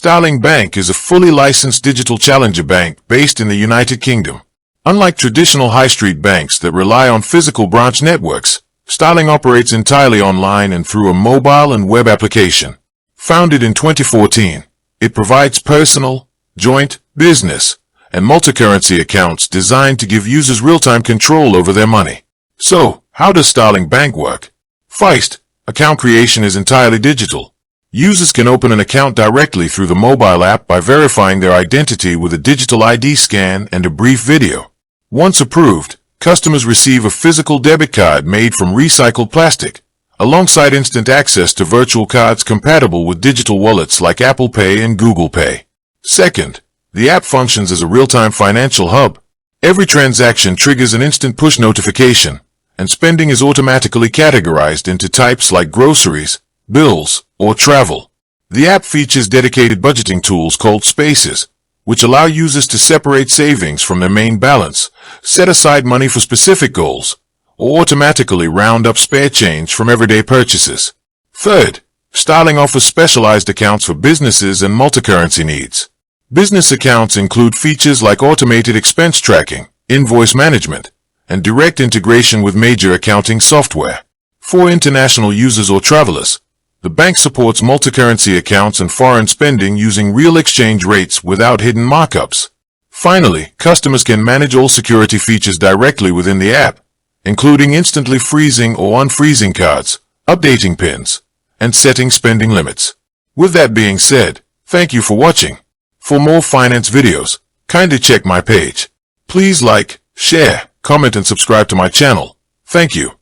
Starling Bank is a fully licensed digital challenger bank based in the United Kingdom. Unlike traditional high street banks that rely on physical branch networks, Starling operates entirely online and through a mobile and web application. Founded in 2014, it provides personal, joint, business, and multi-currency accounts designed to give users real-time control over their money. So, how does Starling Bank work? First, account creation is entirely digital. Users can open an account directly through the mobile app by verifying their identity with a digital ID scan and a brief video. Once approved, customers receive a physical debit card made from recycled plastic, alongside instant access to virtual cards compatible with digital wallets like Apple Pay and Google Pay. Second, the app functions as a real-time financial hub. Every transaction triggers an instant push notification, and spending is automatically categorized into types like groceries, bills, or travel. The app features dedicated budgeting tools called Spaces, which allow users to separate savings from their main balance, set aside money for specific goals, or automatically round up spare change from everyday purchases. Third, Starling offers specialized accounts for businesses and multi-currency needs. Business accounts include features like automated expense tracking, invoice management, and direct integration with major accounting software. For international users or travelers, the bank supports multi-currency accounts and foreign spending using real exchange rates without hidden markups. Finally, customers can manage all security features directly within the app, including instantly freezing or unfreezing cards, updating PINs, and setting spending limits. With that being said, thank you for watching. For more finance videos, kindly check my page. Please like, share, comment and subscribe to my channel. Thank you.